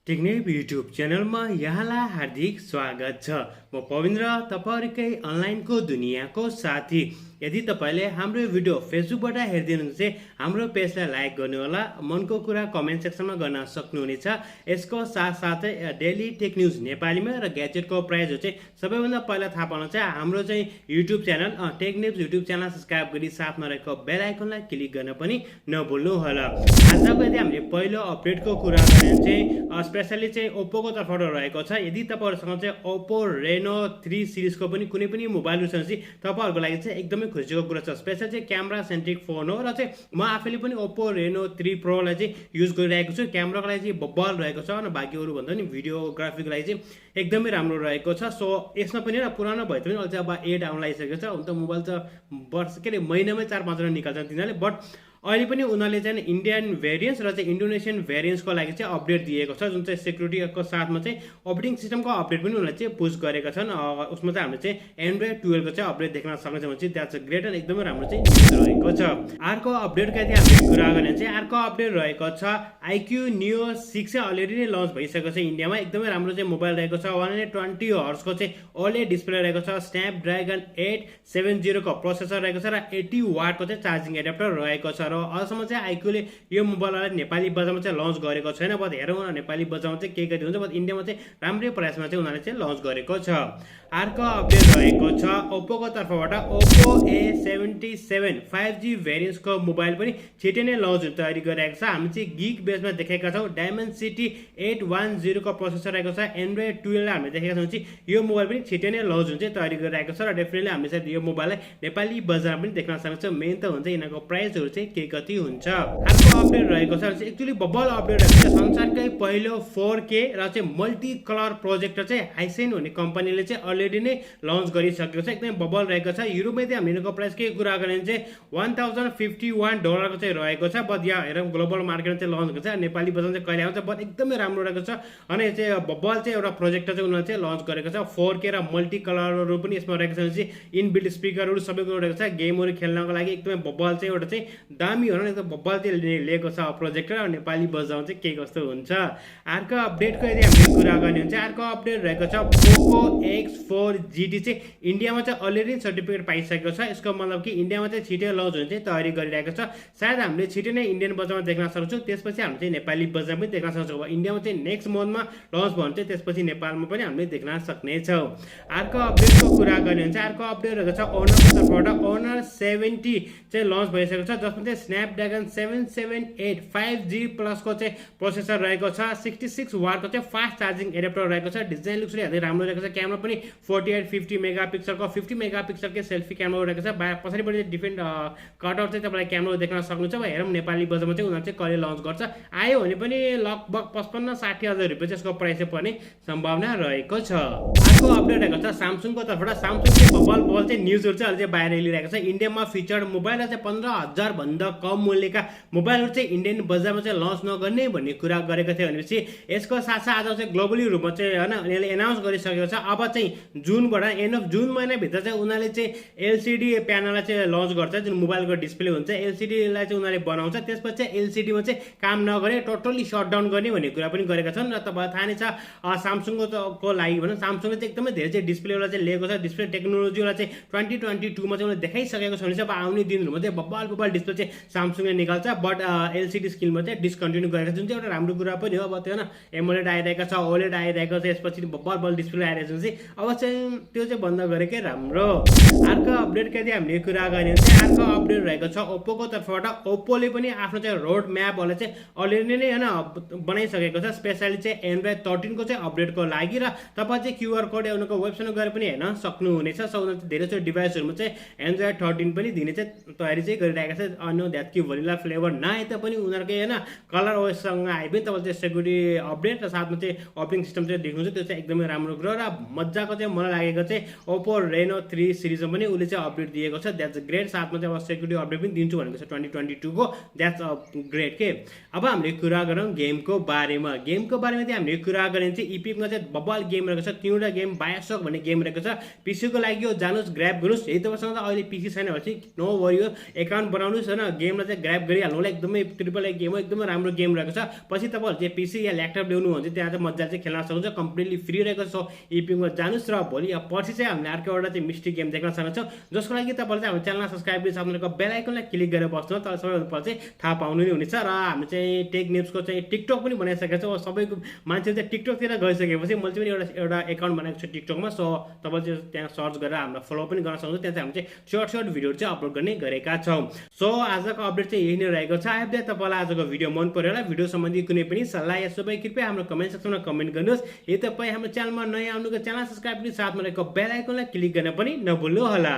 टेक्नेप YouTube च्यानलमा यहाँलाई हार्दिक स्वागत छ। म पविन्द्र तपाईहरुकै अनलाइनको दुनियाँको साथी। यदि तपाईले हाम्रो भिडियो फेसबुकबाट हेर्दै हुनुहुन्छ भने हाम्रो पेजलाई लाइक गर्नु होला, मनको कुरा कमेन्ट सेक्सनमा गर्न सक्नुहुनेछ। यसको साथसाथै डेली टेक न्यूज नेपालीमा र ग्याजेटको प्राइजहरु चाहिँ सबैभन्दा पहिला थाहा पाउन चाहिँ हाम्रो चाहिँ YouTube channel Technep YouTube channel subscribe गरी साथमा रहेको बेल आइकनलाई क्लिक गर्न पनि नभुल्नु होला। आजको यदि हामीले पहिलो अपडेटको कुरा गर्ने चाहिँ स्पेशली चाहिँ ओप्पोको तर्फबाट रहेको छ। यदि तपाईहरुसँग चाहिँ ओप्पो रेनो 3 सिरिजको पनि कुनै पनि मोबाइल छ भने तपाईहरुको लागि चाहिँ एकदमै खुसीको कुरा छ। स्पेशल चाहिँ क्यामेरा सेन्ट्रिक फोन हो र चाहिँ म आफैले पनि ओप्पो रेनो 3 प्रो लाई चाहिँ युज गरिरहेको छु। क्यामेराको लागि चाहिँ बब्बल रहेको छ र बाँकी अरु भन्दा नि भिडियोग्राफीको लागि चाहिँ एकदमै राम्रो रहेको छ। सो यसमा पनि र पुरानो भए पनि अहिले चाहिँ अब 8 आउन लागिसकेको छ। हुन त मोबाइल त वर्ष के महिनामै 4-5 वटा निकाल्छन् तिनीहरूले, बट अहिले पनि उनीहरूले चाहिँ इन्डियन भेरिएन्स र चाहिँ इन्डोनेसियन भेरिएन्सको लागि चाहिँ अपडेट दिएको छ, जुन चाहिँ सेक्युरिटीको साथमा चाहिँ अपडेटिङ सिस्टमको अपडेट पनि उनीहरूले चाहिँ पुश गरेका छन्। उसमा चाहिँ हामीले चाहिँ एन्ड्रोइड 12 को चाहिँ अपडेट देख्न सक्नेछौँ भने चाहिँ द्याट्स ग्रेट एन्ड एकदमै राम्रो चाहिँ न्युज रहेको छ। अर्को अपडेटको यदि हामीले कुरा गर्ने चाहिँ अर्को अपडेट रहेको छ iQOO Neo 6 चाहिँ अलरेडी नै लन्च भइसकेको छ इन्डियामा। एकदमै राम्रो चाहिँ मोबाइल रहेको छ। 120 हर्ट्जको चाहिँ ओलेड डिस्प्ले रहेको छ। स्न्यापड्रागन 870 को प्रोसेसर रहेको छ र 80 वाटको चाहिँ चार्जिङ एडाप्टर रहेको छ। अहिलेसम्म चाहिँ iQOO ले यो मोबाइललाई नेपाली बजारमा चाहिँ लन्च गरेको छैन। बट हेरौँ नेपाली बजारमा चाहिँ के कति हुन्छ। बट इन्डियामा चाहिँ राम्रै प्राइसमा चाहिँ उनीहरूले चाहिँ लन्च गरेको छ। अर्को अपडेट रहेको छ ओप्पोको तर्फबाट Oppo A77 5G भेरिएन्सको मोबाइल पनि छिटै नै लन्च हुने तयारी गरिरहेको छ। हामी चाहिँ गिग बेसमा देखेका छौँ। डायमेन्सिटी 810 को प्रोसेसर रहेको छ। एन्ड्रोइड 12 लाई हामीले देखेका छौँ कि यो मोबाइल पनि छिटै नै लन्च हुन्छ तयारी गरिरहेको छ र डेफिनेटली हामीले चाहिँ यो मोबाइललाई नेपाली बजारमा पनि देख्न सक्छौँ। मेन त हुन्छ यिनीहरूको प्राइसहरु चाहिँ के कति हुन्छ। अर्को अपडेट रहेको छ एक्चुअली बब्बल अपडेट रहेको छ। संसारकै पहिलो 4K र चाहिँ मल्टी कलर प्रोजेक्टर चाहिँ हाइसेन भन्ने कम्पनीले चाहिँ अलरेडी नै लन्च गरिसकेको छ। एकदमै बब्बल रहेको छ। युरोपमा चाहिँ हामीको प्राइस के कुरा गर्ने चाहिँ $1051 को चाहिँ रहेको छ। बट यहाँ हेरौँ ग्लोबल मार्केटमा चाहिँ लन्च गर्छ। नेपाली बजारमा चाहिँ कहिले आउँछ, बट एकदमै राम्रो रहेको छ। अनि यो चाहिँ बब्बल चाहिँ एउटा प्रोजेक्टर चाहिँ उनीहरूले चाहिँ लन्च गरेको छ। 4K र मल्टी कलरहरू पनि यसमा रहेको छ। इनबिल्ट स्पिकरहरू सबै कुरो रहेको छ। गेमहरू खेल्नको लागि एकदमै बब्बल चाहिँ एउटा चाहिँ दामी हो न, एकदम बब्बल चाहिँ लिएको छ प्रोजेक्टर। नेपाली बजाउन चाहिँ के कस्तो हुन्छ। अर्को अपडेटको यदि हामीले कुरा गर्ने हुन्छ अर्को अपडेट रहेको छ Poco X4 GT चाहिँ इन्डियामा चाहिँ अलरेडी सर्टिफिकेट पाइसकेको छ। यसको मतलब कि इन्डियामा चाहिँ छिटै लन्च हुने चाहिँ तयारी गरिरहेको छ। सायद हामीले छिटै नै इन्डियन बजारमा देख्न सक्छौँ। त्यसपछि हामी चाहिँ नेपाली बजारमा पनि देख्न सक्छौँ। इन्डियामा चाहिँ नेक्स्ट मन्थमा लन्च भयो भने चाहिँ त्यसपछि नेपालमा पनि हामीले देख्न सक्नेछौँ। अर्को अपडेटको कुरा गर्ने हुन्छ अर्को अपडेट रहेको छ ओनरको तर्फबाट Honor 70 चाहिँ लन्च भइसकेको छ, जसमा चाहिँ स्न्यापड्रागन 778 5G प्लस को चाहिँ प्रोसेसर रहेको छ। 66 वाटको चाहिँ फास्ट चार्जिङ एडाप्टर रहेको छ। डिजाइन लुक्स हेर्दै राम्रो रहेको छ। क्यामेरा पनि 48-50 मेगापिक्सलको 50 मेगापिक्सलकै सेल्फी क्यामेरा रहेको छ। पछाडिपट्टि डिफ्रेन्ट कटआउट चाहिँ तपाईँलाई क्यामेरा देख्न सक्नुहुन्छ। अब हेरौँ नेपाली बजारमा चाहिँ उनीहरूले चाहिँ कहिले लन्च गर्छ। आयो भने पनि लगभग 55-60 हजार रुपियाँ चाहिँ यसको प्राइस पर्ने सम्भावना रहेको छ। अर्को अपडेट रहेको छ सामसङको तर्फबाट। सामसङ चाहिँ बब्बल चाहिँ न्युजहरू चाहिँ अहिले चाहिँ बाहिर ल्याइरहेको छ। इन्डियामा फिचर्ड मोबाइल र चाहिँ 15,000 भन्दा कम मूल्यका मोबाइलहरू चाहिँ इन्डियन बजारमा चाहिँ लन्च नगर्ने भन्ने कुरा गरेको थियो। भनेपछि यसको साथसाथ आज चाहिँ ग्लोबली रूपमा चाहिँ होइन यसले एनाउन्स गरिसकेको छ। अब चाहिँ जुनबाट एन्ड अफ जुन महिनाभित्र चाहिँ उनीहरूले चाहिँ एलसिडी प्यानललाई चाहिँ लन्च गर्छ। जुन मोबाइलको डिस्प्ले हुन्छ एलसिडीलाई चाहिँ उनीहरूले बनाउँछ। त्यसपछि एलसिडीमा चाहिँ काम नगरे टोटल्ली सटडाउन गर्ने भन्ने कुरा पनि गरेका छन्। र तपाईँलाई थाहा नै छ सामसङको लागि भने सामसङले चाहिँ एकदमै धेरै चाहिँ डिस्प्लेवाला चाहिँ लिएको छ। डिस्प्ले टेक्नोलोजीवाला चाहिँ 2022 मा चाहिँ उनीहरूले देखाइसकेको छ भने चाहिँ अब आउने दिनहरूमा चाहिँ बब्बल डिस्प्ले चाहिँ सामसङले निकाल्छ। बट एलसिडी स्क्रिनमा चाहिँ डिस्कन्टिन्यू गरेको छ, जुन चाहिँ एउटा राम्रो कुरा पनि हो। अब त्यो होइन एमोलेड आइरहेको छ, ओलेड आइरहेको छ, यसपछि बब्बल डिस्प्ले आइरहेको छ। अब चाहिँ त्यो चाहिँ बन्द गरेकै राम्रो। अर्को अपडेटको यदि हामीले कुरा गर्ने चाहिँ अर्को अपडेट रहेको छ ओप्पोको तर्फबाट। ओप्पोले पनि आफ्नो चाहिँ रोड म्यापहरूलाई चाहिँ अलरेडी नै होइन बनाइसकेको छ। स्पेसली चाहिँ एन्ड्रोइड 13 को चाहिँ अपडेटको लागि र तपाईँ चाहिँ क्युआर कोड उनीहरूको वेबसाइटमा गएर पनि हेर्न सक्नुहुनेछ। सो उनीहरूले धेरै चाहिँ डिभाइसहरूमा चाहिँ एन्ड्रोइड 13 पनि दिने चाहिँ तयारी चाहिँ गरिरहेको छ। अन्य द्याट कि भनिला फ्लेभर नआए तापनि उनीहरूकै होइन कलर ओएससँग आए पनि तपाईँले चाहिँ सेक्युरिटी अपडेट र साथमा चाहिँ अपरेटिङ सिस्टम चाहिँ देख्नुहुन्छ। त्यो चाहिँ एकदमै राम्रो कुरा र मजाको चाहिँ मलाई लागेको चाहिँ ओप्पो रेनो 3 सिरिजमा पनि उसले चाहिँ अपडेट दिएको छ। That's great. साथमा चाहिँ अब सेक्युरिटी अपडेट पनि दिन्छु भनेको छ 2022 को। द्याट्स ग्रेट के। अब हामीले कुरा गरौँ गेमको बारेमा। गेमको बारेमा चाहिँ हामीले कुरा गर्ने चाहिँ इपिकमा चाहिँ बब्बल गेम रहेको छ। तिनवटा गेम बायोसक भन्ने गेम रहेको छ। पीसीको लागि यो जानुहोस् ग्र्याब गर्नुहोस्। यदि तपाईँसँग अहिले पिसी छैन भने चाहिँ नो वरी हो, एकाउन्ट बनाउनुहोस् होइन गेमलाई चाहिँ ग्राब गरिहाल्नु होला। एकदमै ट्रिपल ए गेम हो, एकदमै राम्रो गेम रहेको छ। पछि तपाईँहरू चाहिँ पिसी या ल्यापटप ल्याउनु भने चाहिँ त्यहाँ चाहिँ मजाले चाहिँ खेल्न सक्नुहुन्छ, कम्प्लिटली फ्री रहेको छ। इपिङमा जानुहोस् र भोलि या पर्सि चाहिँ हामीले अर्को एउटा चाहिँ मिस्ट्री गेम देख्न सक्छौँ, जसको लागि तपाईँले चाहिँ हाम्रो च्यानललाई सब्सक्राइब गरी साथमा बेल आइकनलाई क्लिक गरेर बस्नु, तर सबैभन्दा पहिला चाहिँ थाहा पाउनु नै हुनेछ। र हामी चाहिँ टेक न्युजको चाहिँ टिकटक पनि बनाइसकेको छौँ। सबैको मान्छेहरू चाहिँ टिकटकतिर गइसकेपछि मैले चाहिँ एउटा एकाउन्ट बनाएको छु टिकटकमा। सो तपाईँले चाहिँ त्यहाँ सर्च गरेर हामीलाई फलो पनि गर्न सक्नुहुन्छ। त्यहाँ चाहिँ हामी चाहिँ सर्ट भिडियोहरू चाहिँ अपलोड गर्ने गरेका छौँ। सो आजको अपडेट चाहिँ यही नै रहेको छ। आइफले तपाईँलाई आजको भिडियो मन पऱ्यो होला, भिडियो सम्बन्धी कुनै पनि सल्लाह या सबै कृपया हाम्रो कमेन्ट सेक्सनमा कमेन्ट गर्नुहोस्। यदि तपाईँ हाम्रो च्यानलमा नयाँ आउनुको च्यानल सब्सक्राइब पनि साथमा रहेको बेल आइकनलाई क्लिक गर्न पनि नभुल्नु होला।